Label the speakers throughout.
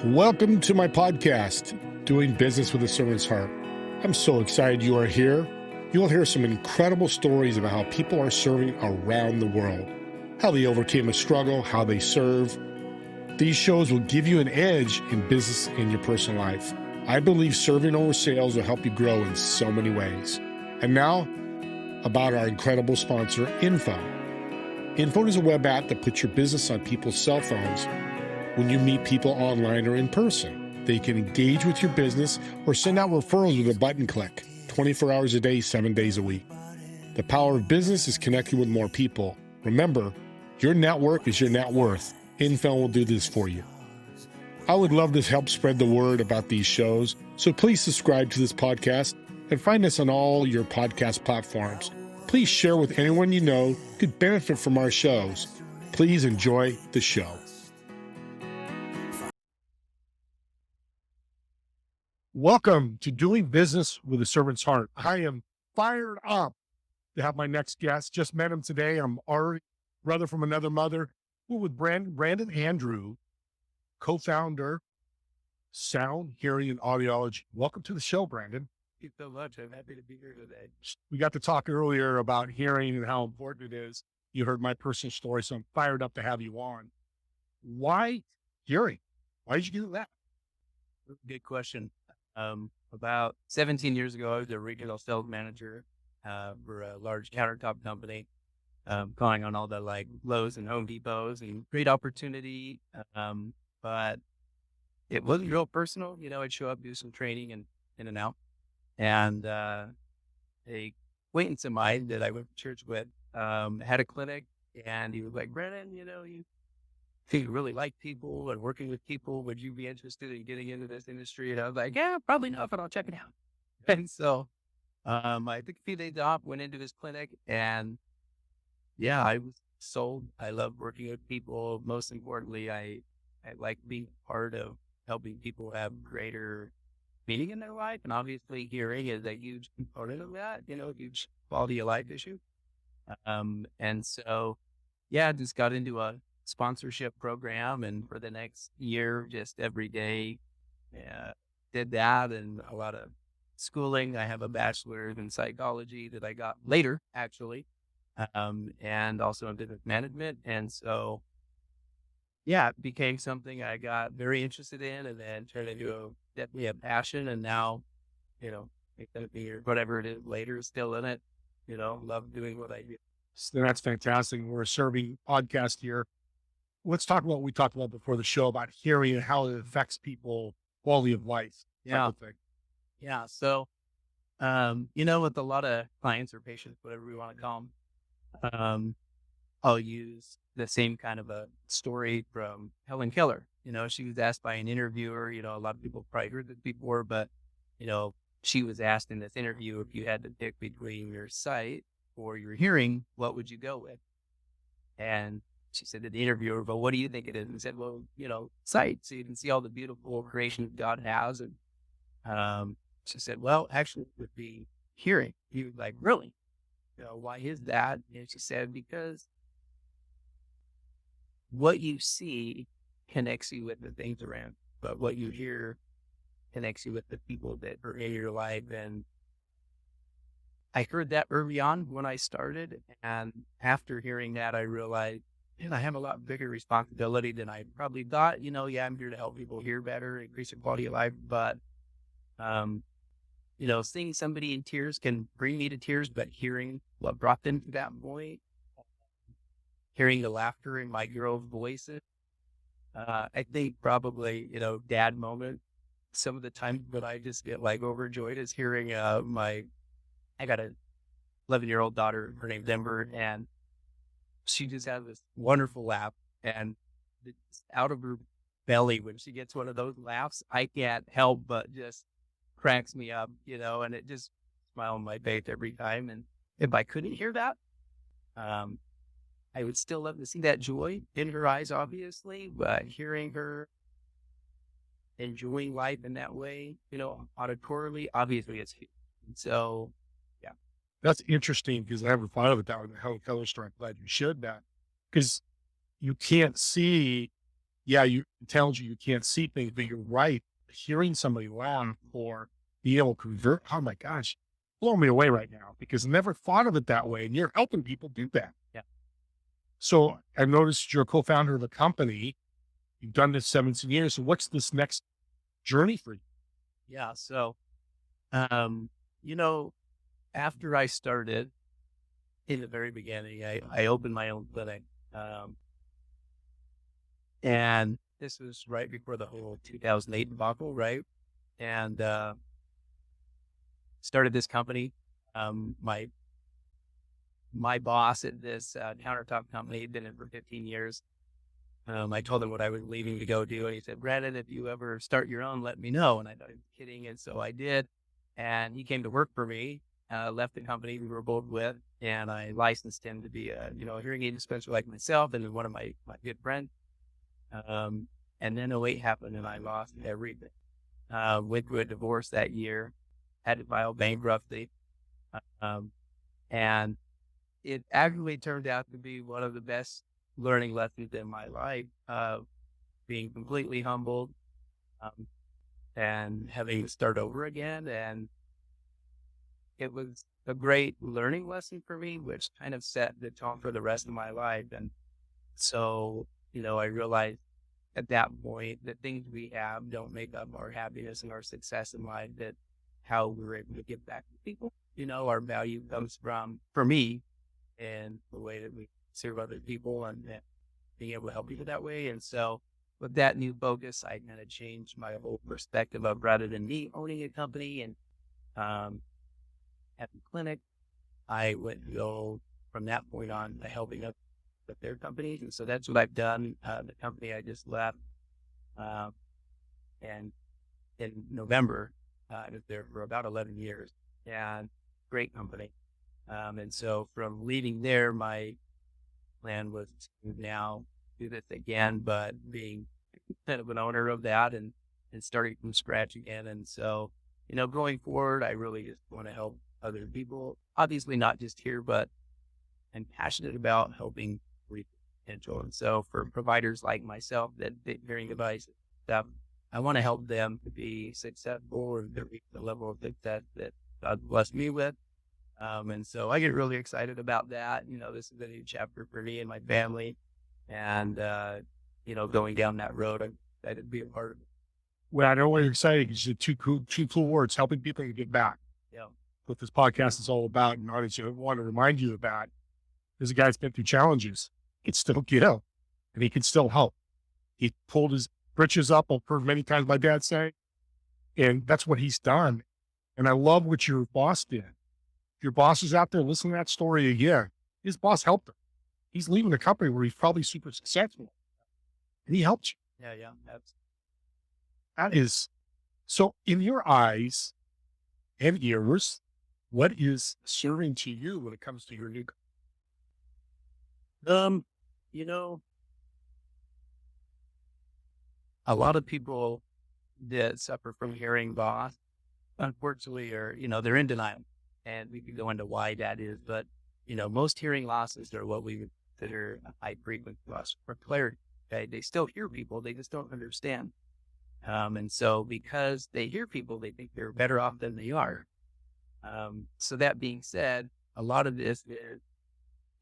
Speaker 1: Welcome to my podcast, Doing Business with a Servant's Heart. I'm so excited you are here. You will hear some incredible stories about how people are serving around the world, how they overcame a struggle, how they serve. These shows will give you an edge in business and your personal life. I believe serving over sales will help you grow in so many ways. And now, about our incredible sponsor, Info. Info is a web app that puts your business on people's cell phones when you meet people online or in person. They can engage with your business or send out referrals with a button click, 24 hours a day, 7 days a week. The power of business is connecting with more people. Remember, your network is your net worth. Info will do this for you. I would love to help spread the word about these shows, so please subscribe to this podcast and find us on all your podcast platforms. Please share with anyone you know who could benefit from our shows. Please enjoy the show. Welcome to Doing Business with a Servant's Heart. I am fired up to have my next guest. Just met him today. I'm Ari, brother from another mother. We're with Brandon Andrew, co-founder, Sound, Hearing, and Audiology. Welcome to the show, Brandon.
Speaker 2: Thank you so much. I'm happy to be here today.
Speaker 1: We got to talk earlier about hearing and how important it is. You heard my personal story, so I'm fired up to have you on. Why hearing? Why did you get that?
Speaker 2: Good question. About 17 years ago, I was a regional sales manager for a large countertop company, calling on all the like Lowe's and Home Depots, and great opportunity. But it wasn't real personal. You know, I'd show up, do some training and in and out. And a acquaintance of mine that I went to church with had a clinic, and he was like, Brandon, you know, you really like people and working with people. Would you be interested in getting into this industry? And I was like, yeah, probably not, but I'll check it out. And so I took a few days off, went into his clinic, and yeah, I was sold. I love working with people. Most importantly, I like being part of helping people have greater meaning in their life. And obviously hearing is a huge component of that, you know, huge quality of life issue. And so, yeah, just got into a sponsorship program, and for the next year, just every day, did that, and a lot of schooling. I have a bachelor's in psychology that I got later, actually, and also in business management. And so, yeah, it became something I got very interested in, and then turned into definitely a passion. And now, you know, it's going to be whatever it is later, still in it, you know, love doing what I do.
Speaker 1: So that's fantastic. We're a serving podcast here. Let's talk about what we talked about before the show about hearing and how it affects people, quality of life.
Speaker 2: Yeah. Yeah. So, you know, with a lot of clients or patients, whatever we want to call them, I'll use the same kind of a story from Helen Keller. You know, she was asked by an interviewer, you know, a lot of people probably heard this before, but, you know, she was asked in this interview, if you had to pick between your sight or your hearing, what would you go with? And she said to the interviewer, but what do you think it is? And he said, well, you know, sight. So you can see all the beautiful creation God has. And she said, well, actually it would be hearing. He was like, really? You know, why is that? And she said, because what you see connects you with the things around, but what you hear connects you with the people that are in your life. And I heard that early on when I started. And after hearing that, I realized, and I have a lot bigger responsibility than I probably thought. You know, yeah, I'm here to help people hear better, increase their quality of life. But, you know, seeing somebody in tears can bring me to tears, but hearing what brought them to that point, hearing the laughter in my girls' voices, I think probably, you know, dad moment. Some of the times when I just get like overjoyed is hearing I got a 11-year-old daughter, her name's Denver, and she just has this wonderful laugh, and it's out of her belly when she gets one of those laughs. I can't help but just cracks me up, you know, and it just smile on my face every time. And if I couldn't hear that, I would still love to see that joy in her eyes, obviously, but hearing her enjoying life in that way, you know, auditorily, obviously it's huge. So, yeah.
Speaker 1: That's interesting because I never thought of it that way. The Helen Keller story. I'm glad you shared that because you can't see yeah, you tells you can't see things, but you're right. Hearing somebody laugh or be able to convert, oh my gosh, blow me away right now because I never thought of it that way. And you're helping people do that.
Speaker 2: Yeah.
Speaker 1: So I've noticed you're a co-founder of the company. You've done this 17 years. So what's this next journey for you?
Speaker 2: Yeah. So, um, you know, after I started in the very beginning, I opened my own clinic. Um, and this was right before the whole 2008 debacle, right? And, started this company. My boss at this, countertop company had been in for 15 years. I told him what I was leaving to go do. And he said, Brandon, if you ever start your own, let me know. And I thought he was kidding. And so I did. And he came to work for me, left the company we were both with. And I licensed him to be a, a hearing aid dispenser like myself and one of my good friends. And then '08 happened and I lost everything. Went through a divorce that year, had to file bankruptcy. Um, and it actually turned out to be one of the best learning lessons in my life, being completely humbled, and having to start over again. And it was a great learning lesson for me, which kind of set the tone for the rest of my life. And so, I realized at that point that things we have don't make up our happiness and our success in life, that how we're able to give back to people, our value comes from, for me, and the way that we serve other people and being able to help people that way. And so with that new focus, I kind of changed my whole perspective of, rather than me owning a company and at the clinic, I went to go from that point on to helping up with their companies. And so that's what I've done. The company I just left, and in November, I was there for about 11 years, and great company. And so from leaving there, my plan was to now do this again, but being kind of an owner of that and starting from scratch again. And so, going forward, I really just want to help other people, obviously not just here, but I'm passionate about helping reach potential. And so for providers like myself that hearing device stuff, I want to help them to be successful or to reach the level of success that God blessed me with. And so I get really excited about that. This is a new chapter for me and my family. And, going down that road, I'm excited to be a part of it.
Speaker 1: Well, I know you're excited. You said two cool words, helping people to get back.
Speaker 2: Yeah.
Speaker 1: What this podcast is all about. And honestly, I want to remind you of that. There's a guy that's been through challenges. He can still get out and he can still help. He pulled his britches up. I've heard many times my dad say, and that's what he's done. And I love what your boss did. If your boss is out there listening to that story again, his boss helped him. He's leaving a company where he's probably super successful and he helped you.
Speaker 2: Yeah. Absolutely.
Speaker 1: That is, so in your eyes and ears, what is serving to you when it comes to your new
Speaker 2: a lot of people that suffer from hearing loss, unfortunately, are, they're in denial. And we could go into why that is. But, most hearing losses are what we would consider a high frequency loss for clarity. Okay? They still hear people, they just don't understand. And so because they hear people, they think they're better off than they are. So that being said, a lot of this is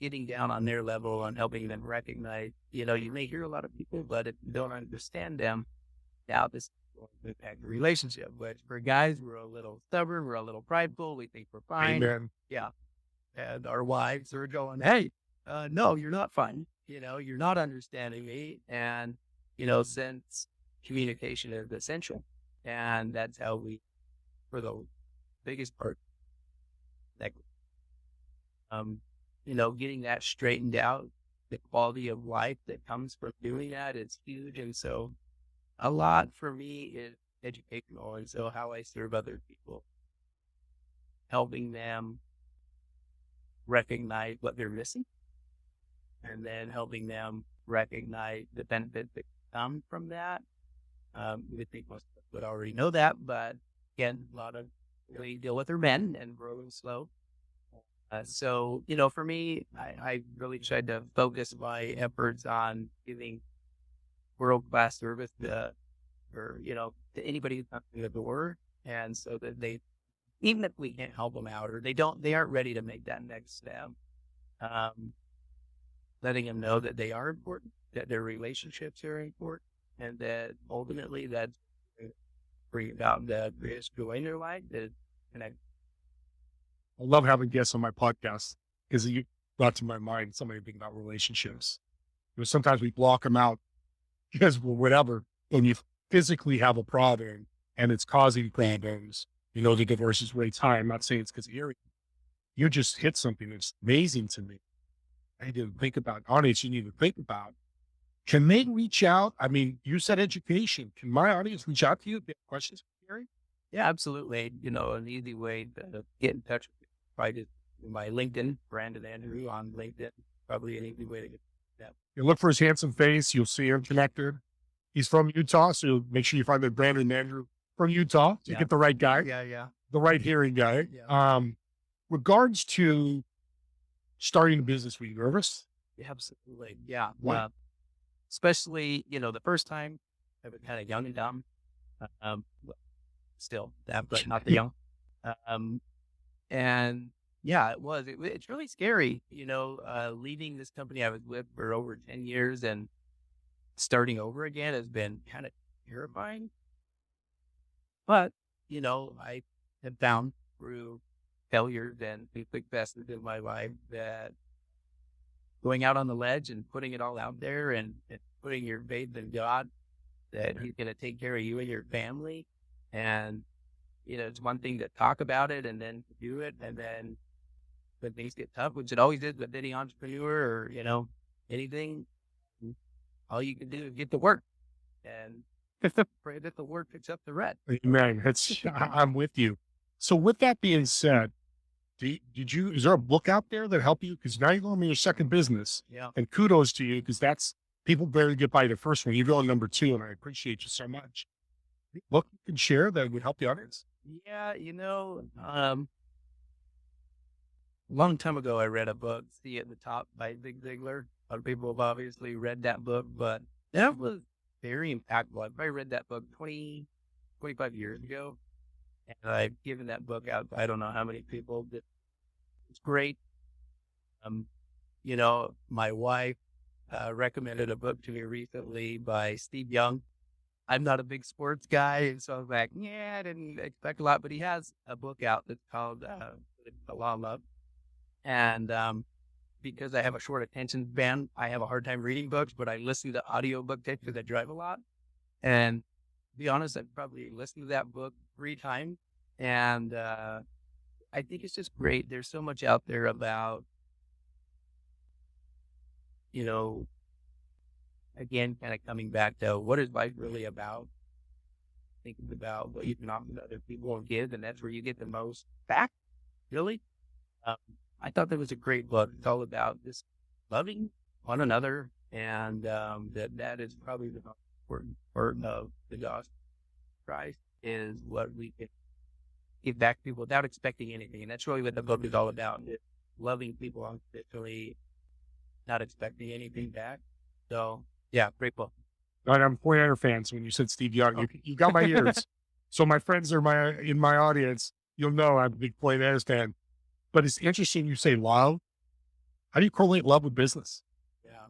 Speaker 2: getting down on their level and helping them recognize, you may hear a lot of people, but if you don't understand them, now this will impact the relationship. But for guys, we're a little stubborn, we're a little prideful, we think we're fine.
Speaker 1: Amen.
Speaker 2: Yeah. And our wives are going, hey, no, you're not fine. You're not understanding me. And, since communication is essential, and that's how we, for the biggest part, that, getting that straightened out, the quality of life that comes from doing that is huge. And so a lot for me is educational. And so how I serve other people, helping them recognize what they're missing, and then helping them recognize the benefits that come from that. We think most of us would already know that, but again, a lot of we deal with are men and growing slow. So, for me, I really tried to focus my efforts on giving world-class service for, to anybody who's knocking the door. And so that even if we can't help them out or they aren't ready to make that next step, um, letting them know that they are important, that their relationships are important, and that ultimately that's bring about the greatest joy in their life is connect.
Speaker 1: I love having guests on my podcast because you brought to my mind something thinking about relationships. Sometimes we block them out because whatever, when you physically have a problem and it's causing problems, the divorce rate high. I'm not saying it's because of you just hit something that's amazing to me. I didn't think about audience. You need to think about. Can they reach out? I mean, you said education. Can my audience reach out to you if they have questions for Gary?
Speaker 2: Yeah, absolutely. An easy way to get in touch with me, probably just my LinkedIn, Brandon Andrew on LinkedIn, probably an easy way to get that.
Speaker 1: You look for his handsome face. You'll see him connected. He's from Utah, so make sure you find the Brandon Andrew from Utah to get the right guy.
Speaker 2: Yeah.
Speaker 1: The right hearing guy.
Speaker 2: Yeah.
Speaker 1: Regards to starting a business, were you nervous?
Speaker 2: Yeah, absolutely. Yeah.
Speaker 1: What?
Speaker 2: Especially, the first time I was kind of young and dumb. Still that, but not the young. And yeah, it's really scary, leaving this company I was with for over 10 years and starting over again has been kind of terrifying. But, I have found through failures and successes in my life that going out on the ledge and putting it all out there and putting your faith in God, that he's going to take care of you and your family. And, it's one thing to talk about it and then to do it. And then when things get tough, which it always is with any entrepreneur or, anything, all you can do is get to work and pray that the work picks up the rest.
Speaker 1: Man, I'm with you. So with that being said, is there a book out there that helped you? Because now you're going to your second business.
Speaker 2: Yeah.
Speaker 1: And kudos to you, because that's people barely get by the first one. You're going number 2, and I appreciate you so much. Any book you can share that would help the audience?
Speaker 2: Yeah, a long time ago, I read a book, See at the Top by Zig Ziglar. A lot of people have obviously read that book, but that was very impactful. I probably read that book 20, 25 years ago. And I've given that book out. I don't know how many people. It's great. My wife recommended a book to me recently by Steve Young. I'm not a big sports guy, and so I was like, I didn't expect a lot. But he has a book out that's called The Law of Love. And because I have a short attention span, I have a hard time reading books, but I listen to audiobook tapes because I drive a lot. And to be honest, I've probably listened to that book 3 times. And I think it's just great. There's so much out there about, again, kind of coming back to what is life really about? Thinking about what you can offer to other people and give, and that's where you get the most back, really. I thought that was a great book. It's all about just loving one another, and that is probably the most important part of the gospel of Christ, is what we can give back to people without expecting anything. And that's really what the book is all about, is loving people unconditionally, not expecting anything back. So, yeah, great book.
Speaker 1: And I'm a 49er fan, so when you said Steve Young, you got my ears. So my friends are in my audience. You'll know I'm a big 49ers fan. But it's interesting you say love. How do you correlate love with business?
Speaker 2: Yeah.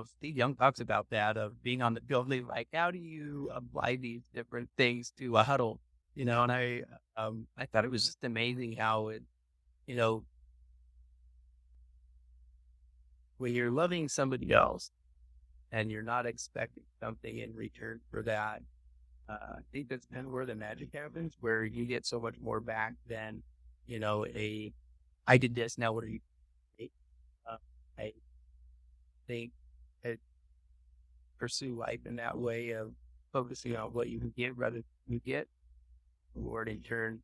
Speaker 2: Steve Young talks about that, of being on the field. Like, how do you apply these different things to a huddle? And I thought it was just amazing how it, when you're loving somebody else and you're not expecting something in return for that, I think that's kind of where the magic happens, where you get so much more back than, I did this, now what are you doing? I think I pursue life in that way of focusing on what you can get rather than you get. The Lord in turn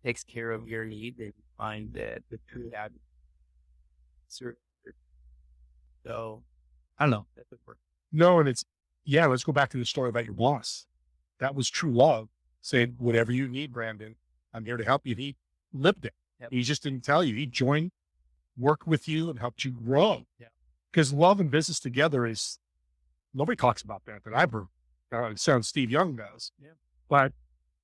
Speaker 2: takes care of your need, and find that the true happiness. So I don't know. That's what works.
Speaker 1: No, and let's go back to the story about your boss. That was true love, saying, whatever you need, Brandon, I'm here to help you. He lived it.
Speaker 2: Yep.
Speaker 1: He just didn't tell you. He joined, worked with you, and helped you grow.
Speaker 2: Yeah.
Speaker 1: Because love and business together is, nobody talks about that I've heard. It sounds Steve Young does.
Speaker 2: Yeah.
Speaker 1: But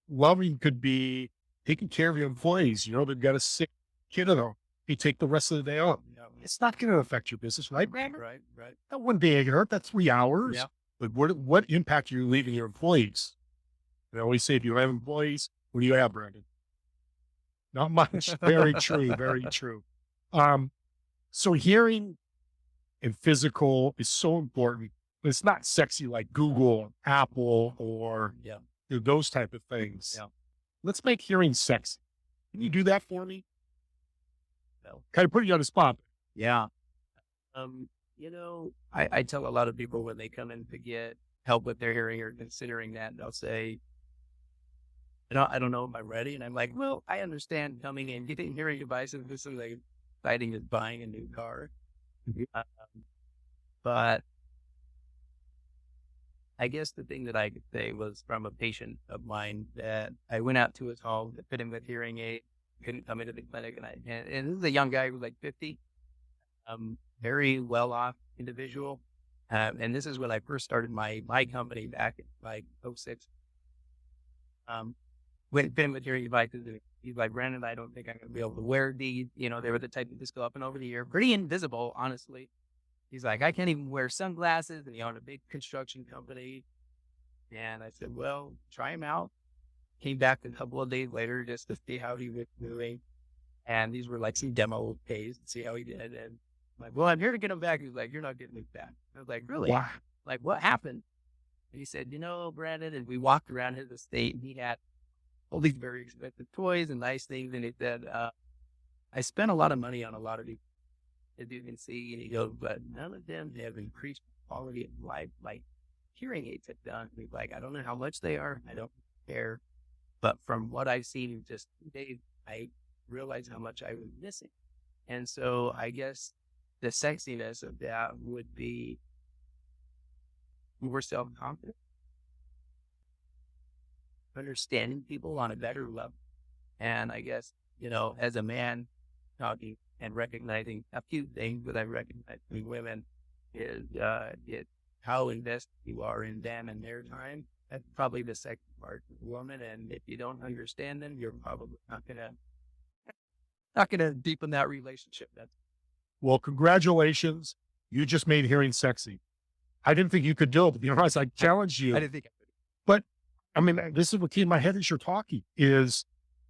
Speaker 1: loving could be taking care of your employees. They've got a sick kid at home. You take the rest of the day off.
Speaker 2: Yeah.
Speaker 1: It's not going to affect your business, right, Brandon?
Speaker 2: Right.
Speaker 1: That one day you hurt, that's 3 hours.
Speaker 2: Yeah.
Speaker 1: But what impact are you leaving your employees? I always say, if you have employees, what do you have, Brandon? Not much. Very true. Very true. So hearing and physical is so important. But it's not sexy like Google or Apple or those type of things.
Speaker 2: Yeah.
Speaker 1: Let's make hearing sexy. Can you do that for me?
Speaker 2: No.
Speaker 1: Kind of put you on the spot.
Speaker 2: Yeah. I tell a lot of people when they come in to get help with their hearing or considering that, they'll say, I don't know if I'm ready. And I'm like, well, I understand coming in, getting hearing devices. This is like exciting as buying a new car. But I guess the thing that I could say was from a patient of mine that I went out to his home to fit him with hearing aid, couldn't come into the clinic. And this is a young guy who was like 50, very well-off individual. And this is when I first started my company back in like 06. Went fit him with hearing devices. And he's like, Brandon, I don't think I'm going to be able to wear these. They were the type that just go up and over the ear. Pretty invisible, honestly. He's like, I can't even wear sunglasses, and he owned a big construction company. And I said, well, try him out. Came back a couple of days later just to see how he was doing. And these were like some demo days to see how he did. And I'm like, well, I'm here to get him back. He's like, you're not getting me back. I was like, really?
Speaker 1: Wow.
Speaker 2: Like, what happened? And he said, Brandon, and we walked around his estate, and he had all these very expensive toys and nice things. And he said, I spent a lot of money on a lot of these, as you can see. And he goes, but none of them have increased quality of life like hearing aids have done. He's like, I don't know how much they are. I don't care. But from what I've seen in just 2 days, I realized how much I was missing. And so I guess the sexiness of that would be more self-confident, understanding people on a better level. And I guess, as a man talking and recognizing a few things that I recognize in women is how invested you are in them and their time. That's probably the second part of the woman. And if you don't understand them, you're probably not gonna deepen that relationship.
Speaker 1: Well, congratulations. You just made hearing sexy. I didn't think you could do it, but I challenged you.
Speaker 2: I didn't think I could.
Speaker 1: But I mean, this is what came in my head as you're talking is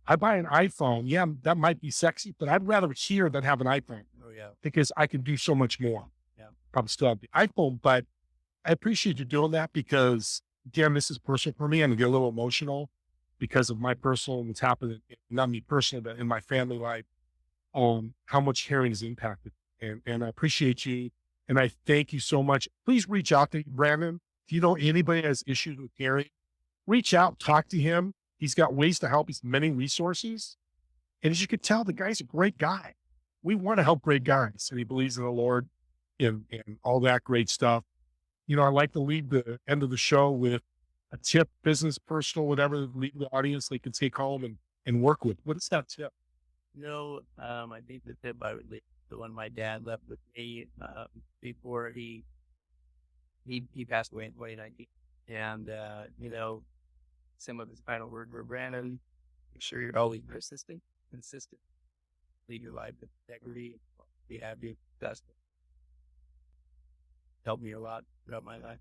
Speaker 1: I buy an iPhone. Yeah, that might be sexy, but I'd rather hear than have an iPhone.
Speaker 2: Oh yeah.
Speaker 1: Because I can do so much more.
Speaker 2: Yeah.
Speaker 1: Probably still have the iPhone, but I appreciate you doing that because again, this is personal for me. I'm gonna get a little emotional because of my personal, what's happening, not me personally, but in my family life, how much hearing is impacted. And I appreciate you. And I thank you so much. Please reach out to Brandon. If you know anybody that has issues with hearing, reach out, talk to him. He's got ways to help. He's many resources. And as you can tell, the guy's a great guy. We want to help great guys. And he believes in the Lord and all that great stuff. I like to leave the end of the show with a tip, business, personal, whatever, leave the audience they can take home and work with. What is that tip?
Speaker 2: I think the tip I would leave, the one my dad left with me before he passed away in 2019. And, some of his final words were, Brandon, make sure you're always persistent, consistent, lead your life with integrity, be happy, best. Helped me a lot throughout my life.